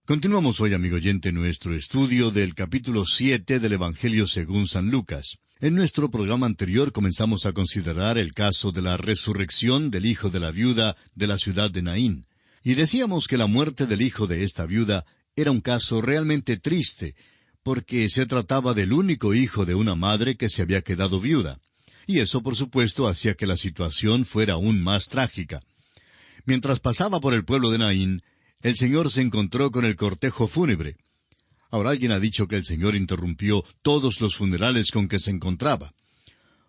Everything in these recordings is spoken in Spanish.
Continuamos hoy, amigo oyente, nuestro estudio del capítulo 7 del Evangelio según San Lucas. En nuestro programa anterior comenzamos a considerar el caso de la resurrección del hijo de la viuda de la ciudad de Naín. Y decíamos que la muerte del hijo de esta viuda era un caso realmente triste, porque se trataba del único hijo de una madre que se había quedado viuda. Y eso, por supuesto, hacía que la situación fuera aún más trágica. Mientras pasaba por el pueblo de Naín, el Señor se encontró con el cortejo fúnebre. Ahora alguien ha dicho que el Señor interrumpió todos los funerales con que se encontraba.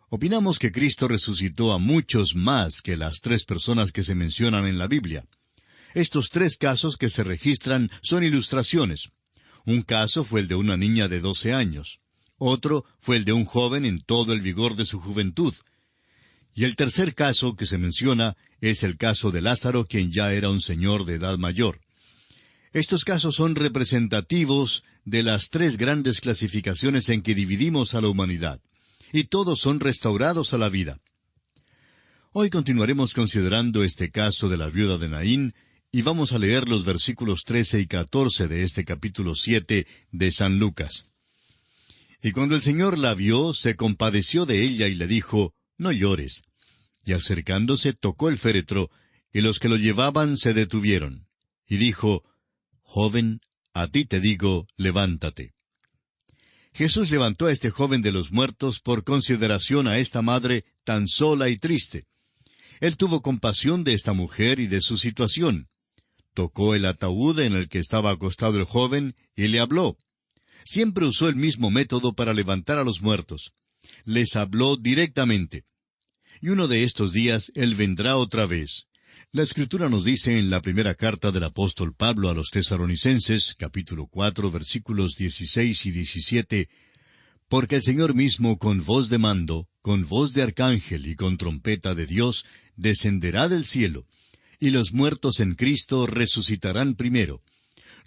Opinamos que Cristo resucitó a muchos más que las 3 personas que se mencionan en la Biblia. Estos 3 casos que se registran son ilustraciones. Un caso fue el de una niña de 12 años. Otro fue el de un joven en todo el vigor de su juventud. Y el tercer caso que se menciona es el caso de Lázaro, quien ya era un señor de edad mayor. Estos casos son representativos de las 3 grandes clasificaciones en que dividimos a la humanidad, y todos son restaurados a la vida. Hoy continuaremos considerando este caso de la viuda de Naín, y vamos a leer los versículos 13 y 14 de este capítulo 7 de San Lucas. Y cuando el Señor la vio, se compadeció de ella y le dijo, «No llores». Y acercándose tocó el féretro, y los que lo llevaban se detuvieron. Y dijo, «Joven, a ti te digo, levántate». Jesús levantó a este joven de los muertos por consideración a esta madre tan sola y triste. Él tuvo compasión de esta mujer y de su situación. Tocó el ataúd en el que estaba acostado el joven y le habló. Siempre usó el mismo método para levantar a los muertos. Les habló directamente. Y uno de estos días Él vendrá otra vez. La Escritura nos dice en la primera carta del apóstol Pablo a los Tesalonicenses, capítulo 4, versículos 16 y 17, «Porque el Señor mismo con voz de mando, con voz de arcángel y con trompeta de Dios, descenderá del cielo, y los muertos en Cristo resucitarán primero.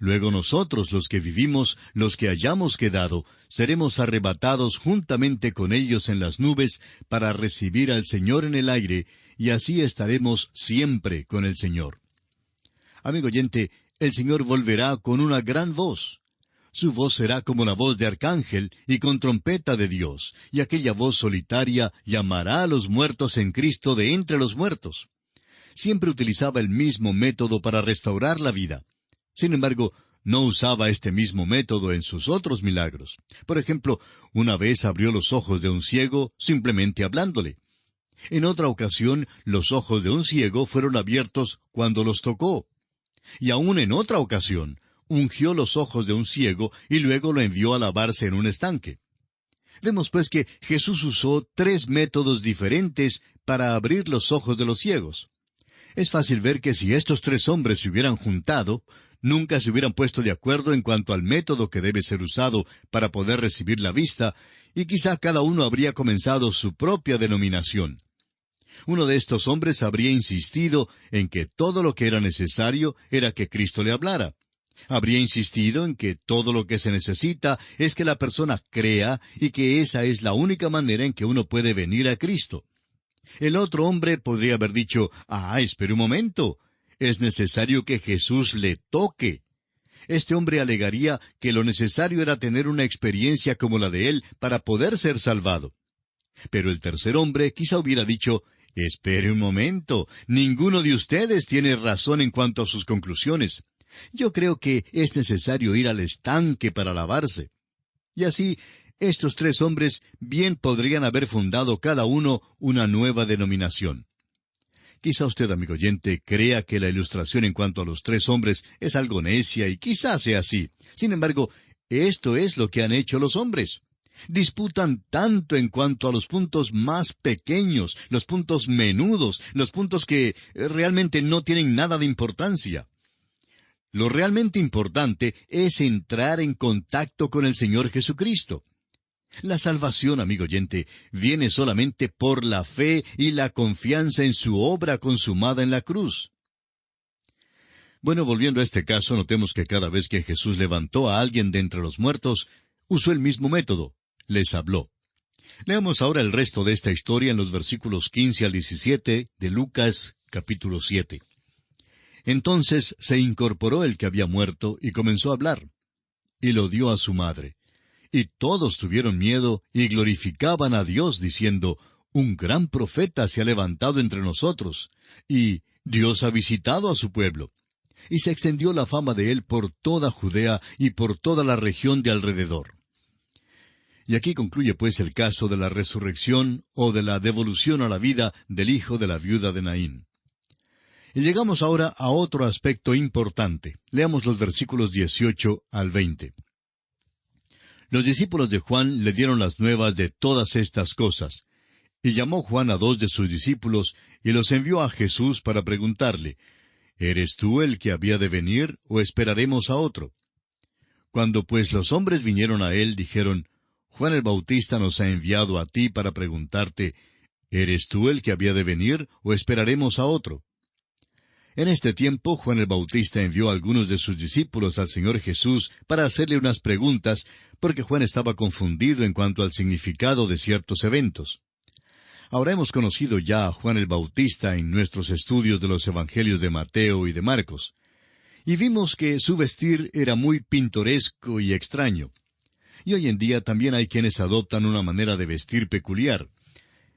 Luego nosotros, los que vivimos, los que hayamos quedado, seremos arrebatados juntamente con ellos en las nubes para recibir al Señor en el aire, y así estaremos siempre con el Señor». Amigo oyente, el Señor volverá con una gran voz. Su voz será como la voz de arcángel y con trompeta de Dios, y aquella voz solitaria llamará a los muertos en Cristo de entre los muertos. Siempre utilizaba el mismo método para restaurar la vida. Sin embargo, no usaba este mismo método en sus otros milagros. Por ejemplo, una vez abrió los ojos de un ciego simplemente hablándole. En otra ocasión, los ojos de un ciego fueron abiertos cuando los tocó. Y aún en otra ocasión, ungió los ojos de un ciego y luego lo envió a lavarse en un estanque. Vemos pues que Jesús usó 3 métodos diferentes para abrir los ojos de los ciegos. Es fácil ver que si estos 3 hombres se hubieran juntado, nunca se hubieran puesto de acuerdo en cuanto al método que debe ser usado para poder recibir la vista, y quizá cada uno habría comenzado su propia denominación. Uno de estos hombres habría insistido en que todo lo que era necesario era que Cristo le hablara. Habría insistido en que todo lo que se necesita es que la persona crea y que esa es la única manera en que uno puede venir a Cristo. El otro hombre podría haber dicho, espere un momento, es necesario que Jesús le toque. Este hombre alegaría que lo necesario era tener una experiencia como la de él para poder ser salvado. Pero el tercer hombre quizá hubiera dicho, espere un momento, ninguno de ustedes tiene razón en cuanto a sus conclusiones. Yo creo que es necesario ir al estanque para lavarse. Y así, estos 3 hombres bien podrían haber fundado cada uno una nueva denominación. Quizá usted, amigo oyente, crea que la ilustración en cuanto a los 3 hombres es algo necia y quizá sea así. Sin embargo, esto es lo que han hecho los hombres. Disputan tanto en cuanto a los puntos más pequeños, los puntos menudos, los puntos que realmente no tienen nada de importancia. Lo realmente importante es entrar en contacto con el Señor Jesucristo. La salvación, amigo oyente, viene solamente por la fe y la confianza en su obra consumada en la cruz. Bueno, volviendo a este caso, notemos que cada vez que Jesús levantó a alguien de entre los muertos, usó el mismo método, les habló. Leamos ahora el resto de esta historia en los versículos 15 al 17 de Lucas, capítulo 7. Entonces se incorporó el que había muerto y comenzó a hablar. Y lo dio a su madre. Y todos tuvieron miedo y glorificaban a Dios, diciendo, un gran profeta se ha levantado entre nosotros, y Dios ha visitado a su pueblo. Y se extendió la fama de él por toda Judea y por toda la región de alrededor. Y aquí concluye pues el caso de la resurrección o de la devolución a la vida del hijo de la viuda de Naín. Y llegamos ahora a otro aspecto importante. Leamos los versículos 18 al 20. Los discípulos de Juan le dieron las nuevas de todas estas cosas. Y llamó Juan a 2 de sus discípulos y los envió a Jesús para preguntarle, ¿eres tú el que había de venir o esperaremos a otro? Cuando pues los hombres vinieron a él, dijeron, Juan el Bautista nos ha enviado a ti para preguntarte, ¿eres tú el que había de venir o esperaremos a otro? En este tiempo Juan el Bautista envió a algunos de sus discípulos al Señor Jesús para hacerle unas preguntas, porque Juan estaba confundido en cuanto al significado de ciertos eventos. Ahora hemos conocido ya a Juan el Bautista en nuestros estudios de los Evangelios de Mateo y de Marcos, y vimos que su vestir era muy pintoresco y extraño. Y hoy en día también hay quienes adoptan una manera de vestir peculiar.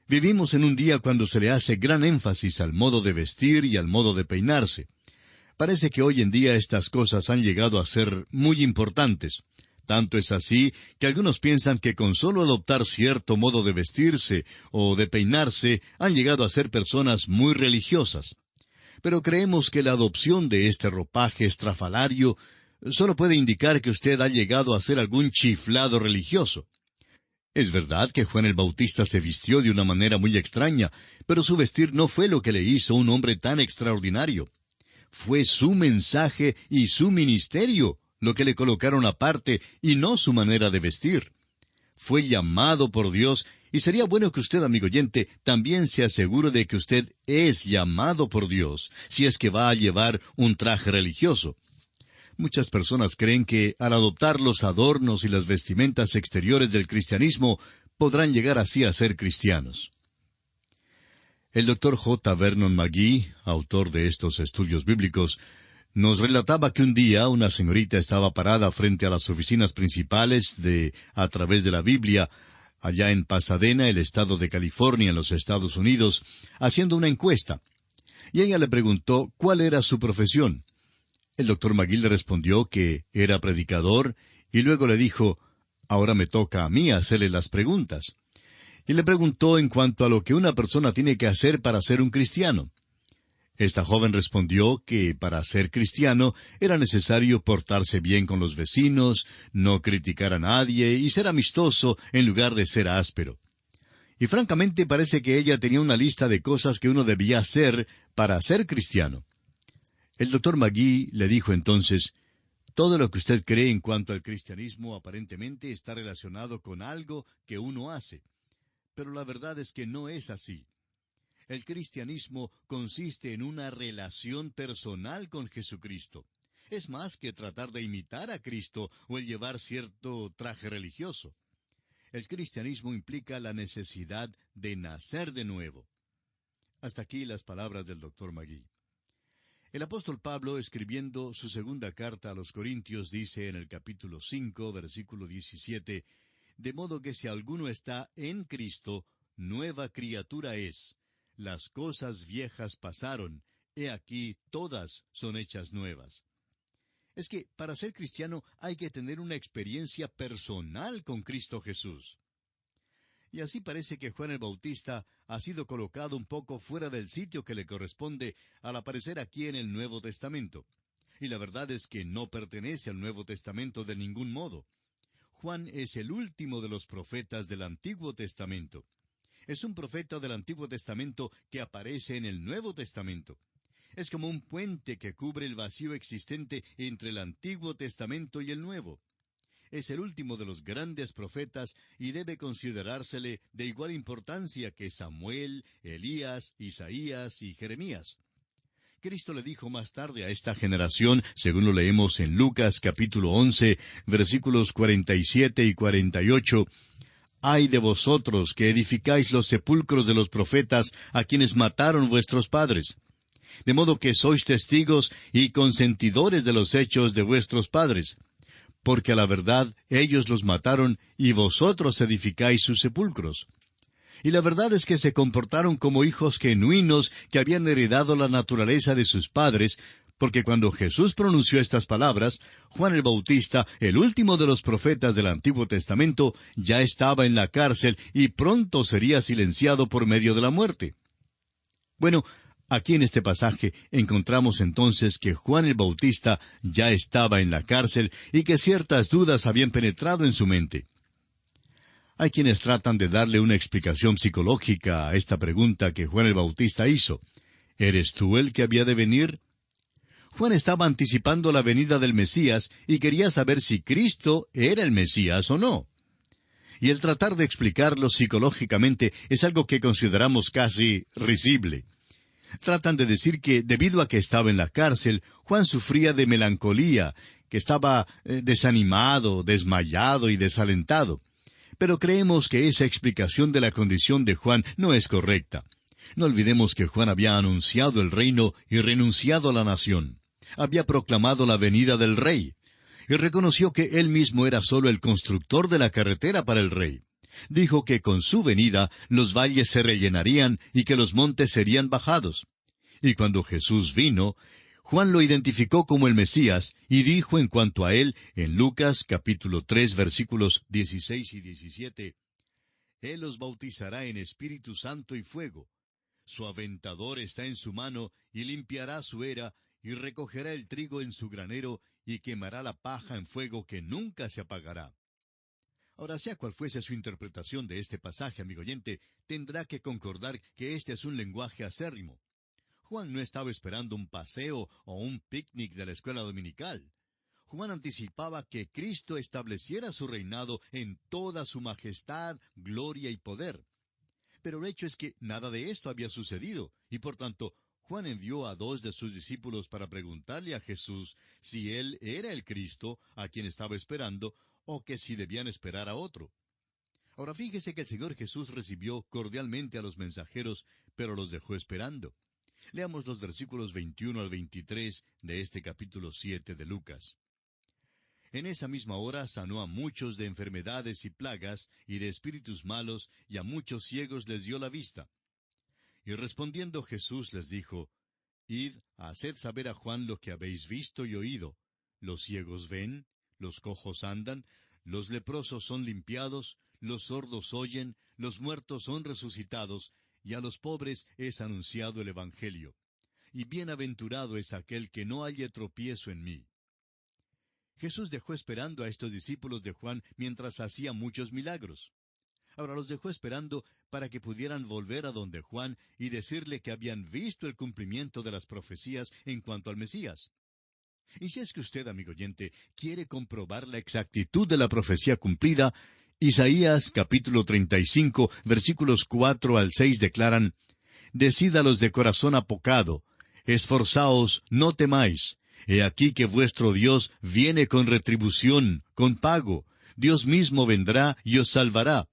Vivimos en un día cuando se le hace gran énfasis al modo de vestir y al modo de peinarse. Parece que hoy en día estas cosas han llegado a ser muy importantes. Tanto es así que algunos piensan que con solo adoptar cierto modo de vestirse o de peinarse han llegado a ser personas muy religiosas. Pero creemos que la adopción de este ropaje estrafalario solo puede indicar que usted ha llegado a ser algún chiflado religioso. Es verdad que Juan el Bautista se vistió de una manera muy extraña, pero su vestir no fue lo que le hizo un hombre tan extraordinario. Fue su mensaje y su ministerio lo que le colocaron aparte y no su manera de vestir. Fue llamado por Dios, y sería bueno que usted, amigo oyente, también se asegure de que usted es llamado por Dios, si es que va a llevar un traje religioso. Muchas personas creen que al adoptar los adornos y las vestimentas exteriores del cristianismo, podrán llegar así a ser cristianos. El Dr. J. Vernon McGee, autor de estos estudios bíblicos, nos relataba que un día una señorita estaba parada frente a las oficinas principales de A Través de la Biblia, allá en Pasadena, el estado de California, en los Estados Unidos, haciendo una encuesta. Y ella le preguntó cuál era su profesión. El Dr. McGee le respondió que era predicador, y luego le dijo, ahora me toca a mí hacerle las preguntas. Y le preguntó en cuanto a lo que una persona tiene que hacer para ser un cristiano. Esta joven respondió que para ser cristiano era necesario portarse bien con los vecinos, no criticar a nadie y ser amistoso en lugar de ser áspero. Y francamente parece que ella tenía una lista de cosas que uno debía hacer para ser cristiano. El Dr. McGee le dijo entonces, todo lo que usted cree en cuanto al cristianismo aparentemente está relacionado con algo que uno hace. Pero la verdad es que no es así. El cristianismo consiste en una relación personal con Jesucristo. Es más que tratar de imitar a Cristo o el llevar cierto traje religioso. El cristianismo implica la necesidad de nacer de nuevo. Hasta aquí las palabras del Dr. McGee. El apóstol Pablo, escribiendo su segunda carta a los Corintios, dice en el capítulo 5, versículo 17, de modo que si alguno está en Cristo, nueva criatura es. Las cosas viejas pasaron, he aquí todas son hechas nuevas. Es que para ser cristiano hay que tener una experiencia personal con Cristo Jesús. Y así parece que Juan el Bautista ha sido colocado un poco fuera del sitio que le corresponde al aparecer aquí en el Nuevo Testamento. Y la verdad es que no pertenece al Nuevo Testamento de ningún modo. Juan es el último de los profetas del Antiguo Testamento. Es un profeta del Antiguo Testamento que aparece en el Nuevo Testamento. Es como un puente que cubre el vacío existente entre el Antiguo Testamento y el Nuevo. Es el último de los grandes profetas y debe considerársele de igual importancia que Samuel, Elías, Isaías y Jeremías. Cristo le dijo más tarde a esta generación, según lo leemos en Lucas capítulo 11, versículos 47 y 48, «Ay de vosotros que edificáis los sepulcros de los profetas a quienes mataron vuestros padres. de modo que sois testigos y consentidores de los hechos de vuestros padres. Porque a la verdad ellos los mataron, y vosotros edificáis sus sepulcros. Y la verdad es que se comportaron como hijos genuinos que habían heredado la naturaleza de sus padres, porque cuando Jesús pronunció estas palabras, Juan el Bautista, el último de los profetas del Antiguo Testamento, ya estaba en la cárcel y pronto sería silenciado por medio de la muerte. Bueno, aquí en este pasaje encontramos entonces que Juan el Bautista ya estaba en la cárcel y que ciertas dudas habían penetrado en su mente. Hay quienes tratan de darle una explicación psicológica a esta pregunta que Juan el Bautista hizo. ¿Eres tú el que había de venir? Juan estaba anticipando la venida del Mesías y quería saber si Cristo era el Mesías o no. Y el tratar de explicarlo psicológicamente es algo que consideramos casi risible. Tratan de decir que debido a que estaba en la cárcel, Juan sufría de melancolía, que estaba desanimado, desmayado y desalentado. Pero creemos que esa explicación de la condición de Juan no es correcta. No olvidemos que Juan había anunciado el reino y renunciado a la nación. Había proclamado la venida del rey, y reconoció que él mismo era sólo el constructor de la carretera para el rey. Dijo que con su venida los valles se rellenarían y que los montes serían bajados. Y cuando Jesús vino, Juan lo identificó como el Mesías, y dijo en cuanto a él, en Lucas capítulo 3 versículos 16 y 17, Él los bautizará en Espíritu Santo y fuego. Su aventador está en su mano, y limpiará su era, y recogerá el trigo en su granero, y quemará la paja en fuego que nunca se apagará. Ahora, sea cual fuese su interpretación de este pasaje, amigo oyente, tendrá que concordar que este es un lenguaje acérrimo. Juan no estaba esperando un paseo o un picnic de la escuela dominical. Juan anticipaba que Cristo estableciera su reinado en toda su majestad, gloria y poder. Pero el hecho es que nada de esto había sucedido, y por tanto, Juan envió a 2 de sus discípulos para preguntarle a Jesús si él era el Cristo a quien estaba esperando, o que si debían esperar a otro. Ahora fíjese que el Señor Jesús recibió cordialmente a los mensajeros, pero los dejó esperando. Leamos los versículos 21 al 23 de este capítulo 7 de Lucas. En esa misma hora sanó a muchos de enfermedades y plagas, y de espíritus malos, y a muchos ciegos les dio la vista. Y respondiendo Jesús les dijo, Id, haced saber a Juan lo que habéis visto y oído. Los ciegos ven, los cojos andan, los leprosos son limpiados, los sordos oyen, los muertos son resucitados, y a los pobres es anunciado el Evangelio. Y bienaventurado es aquel que no halle tropiezo en mí. Jesús dejó esperando a estos discípulos de Juan mientras hacía muchos milagros. Ahora los dejó esperando para que pudieran volver a donde Juan y decirle que habían visto el cumplimiento de las profecías en cuanto al Mesías. Y si es que usted, amigo oyente, quiere comprobar la exactitud de la profecía cumplida, Isaías capítulo 35, versículos 4 al 6 declaran, Decid a los de corazón apocado, esforzaos, no temáis. He aquí que vuestro Dios viene con retribución, con pago. Dios mismo vendrá y os salvará.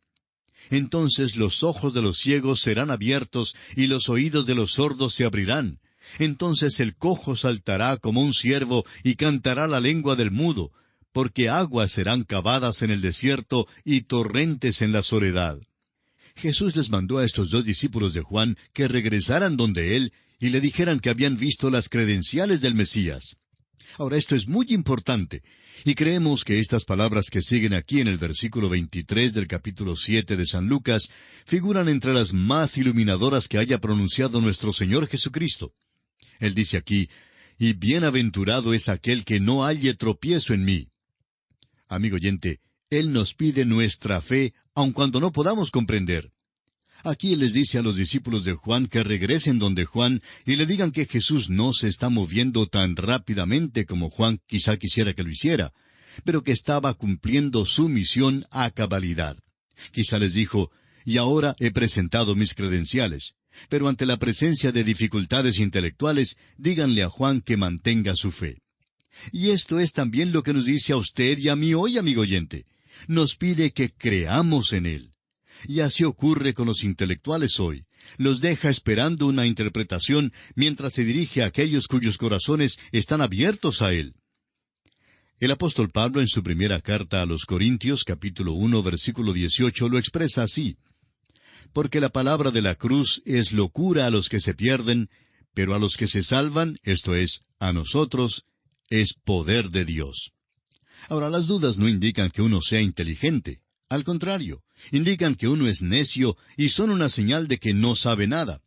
Entonces los ojos de los ciegos serán abiertos, y los oídos de los sordos se abrirán. Entonces el cojo saltará como un ciervo, y cantará la lengua del mudo, porque aguas serán cavadas en el desierto, y torrentes en la soledad. Jesús les mandó a estos 2 discípulos de Juan que regresaran donde él, y le dijeran que habían visto las credenciales del Mesías. Ahora esto es muy importante, y creemos que estas palabras que siguen aquí en el versículo 23 del capítulo 7 de San Lucas figuran entre las más iluminadoras que haya pronunciado nuestro Señor Jesucristo. Él dice aquí, y bienaventurado es aquel que no halle tropiezo en mí. Amigo oyente, Él nos pide nuestra fe, aun cuando no podamos comprender. Aquí Él les dice a los discípulos de Juan que regresen donde Juan y le digan que Jesús no se está moviendo tan rápidamente como Juan quizá quisiera que lo hiciera, pero que estaba cumpliendo su misión a cabalidad. Quizá les dijo, y ahora he presentado mis credenciales, pero ante la presencia de dificultades intelectuales, díganle a Juan que mantenga su fe. Y esto es también lo que nos dice a usted y a mí hoy, amigo oyente. Nos pide que creamos en Él. Y así ocurre con los intelectuales hoy. Los deja esperando una interpretación mientras se dirige a aquellos cuyos corazones están abiertos a Él. El apóstol Pablo en su primera carta a los Corintios, capítulo 1, versículo 18, lo expresa así: Porque la palabra de la cruz es locura a los que se pierden, pero a los que se salvan, esto es, a nosotros, es poder de Dios. Ahora, las dudas no indican que uno sea inteligente. Al contrario, indican que uno es necio y son una señal de que no sabe nada.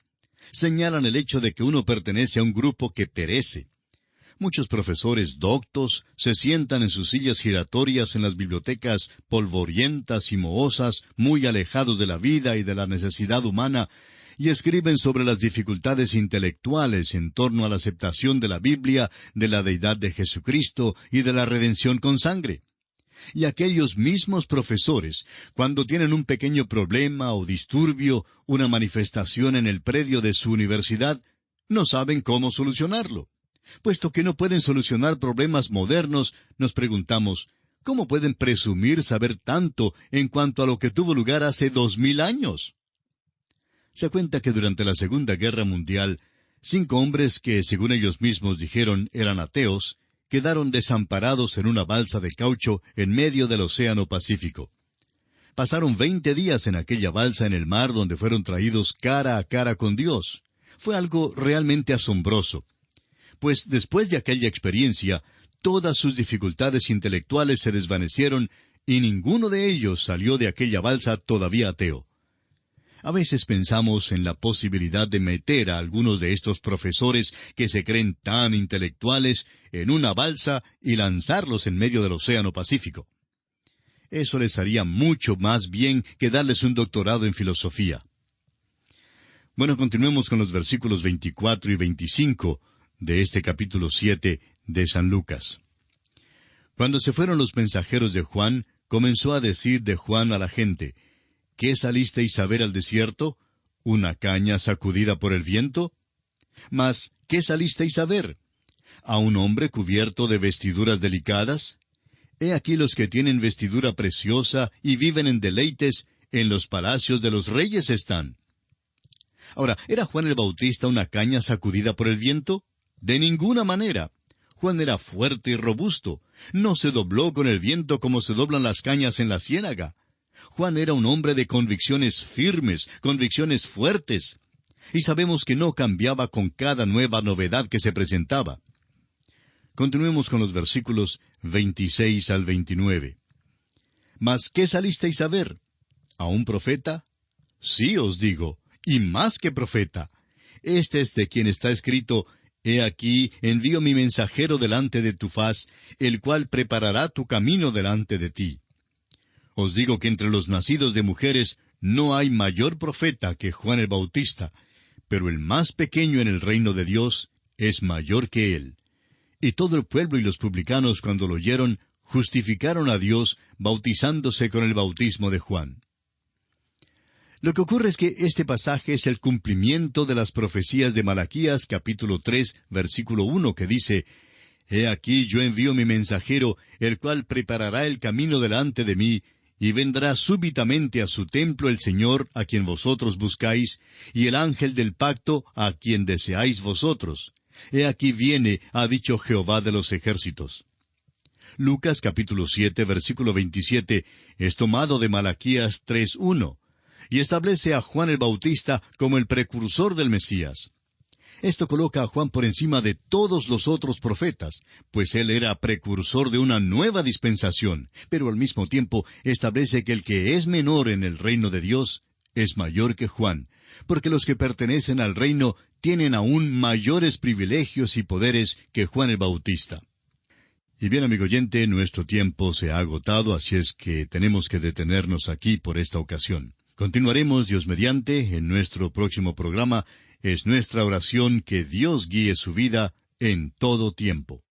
Señalan el hecho de que uno pertenece a un grupo que perece. Muchos profesores doctos se sientan en sus sillas giratorias en las bibliotecas polvorientas y mohosas, muy alejados de la vida y de la necesidad humana, y escriben sobre las dificultades intelectuales en torno a la aceptación de la Biblia, de la deidad de Jesucristo y de la redención con sangre. Y aquellos mismos profesores, cuando tienen un pequeño problema o disturbio, una manifestación en el predio de su universidad, no saben cómo solucionarlo. Puesto que no pueden solucionar problemas modernos, nos preguntamos, ¿cómo pueden presumir saber tanto en cuanto a lo que tuvo lugar hace 2000 años? Se cuenta que durante la Segunda Guerra Mundial, 5 hombres que, según ellos mismos dijeron, eran ateos, quedaron desamparados en una balsa de caucho en medio del Océano Pacífico. Pasaron 20 días en aquella balsa en el mar donde fueron traídos cara a cara con Dios. Fue algo realmente asombroso. Pues después de aquella experiencia, todas sus dificultades intelectuales se desvanecieron y ninguno de ellos salió de aquella balsa todavía ateo. A veces pensamos en la posibilidad de meter a algunos de estos profesores que se creen tan intelectuales en una balsa y lanzarlos en medio del Océano Pacífico. Eso les haría mucho más bien que darles un doctorado en filosofía. Bueno, continuemos con los versículos 24 y 25 de este capítulo 7 de San Lucas. Cuando se fueron los mensajeros de Juan, comenzó a decir de Juan a la gente: ¿Qué salisteis a ver al desierto? ¿Una caña sacudida por el viento? Mas, ¿qué salisteis a ver? ¿A un hombre cubierto de vestiduras delicadas? He aquí los que tienen vestidura preciosa y viven en deleites, en los palacios de los reyes están. Ahora, ¿era Juan el Bautista una caña sacudida por el viento? De ninguna manera. Juan era fuerte y robusto. No se dobló con el viento como se doblan las cañas en la ciénaga. Juan era un hombre de convicciones firmes, convicciones fuertes. Y sabemos que no cambiaba con cada nueva novedad que se presentaba. Continuemos con los versículos 26 al 29. ¿Mas qué salisteis a ver? ¿A un profeta? Sí os digo, y más que profeta. Este es de quien está escrito: He aquí, envío mi mensajero delante de tu faz, el cual preparará tu camino delante de ti. Os digo que entre los nacidos de mujeres no hay mayor profeta que Juan el Bautista, pero el más pequeño en el reino de Dios es mayor que él. Y todo el pueblo y los publicanos, cuando lo oyeron, justificaron a Dios, bautizándose con el bautismo de Juan. Lo que ocurre es que este pasaje es el cumplimiento de las profecías de Malaquías, capítulo 3, versículo 1, que dice: He aquí yo envío mi mensajero, el cual preparará el camino delante de mí, y vendrá súbitamente a su templo el Señor, a quien vosotros buscáis, y el ángel del pacto, a quien deseáis vosotros. He aquí viene, ha dicho Jehová de los ejércitos. Lucas capítulo 7, versículo 27, es tomado de Malaquías 3:1, y establece a Juan el Bautista como el precursor del Mesías. Esto coloca a Juan por encima de todos los otros profetas, pues él era precursor de una nueva dispensación, pero al mismo tiempo establece que el que es menor en el reino de Dios es mayor que Juan, porque los que pertenecen al reino tienen aún mayores privilegios y poderes que Juan el Bautista. Y bien, amigo oyente, nuestro tiempo se ha agotado, así es que tenemos que detenernos aquí por esta ocasión. Continuaremos, Dios mediante, en nuestro próximo programa. Es nuestra oración que Dios guíe su vida en todo tiempo.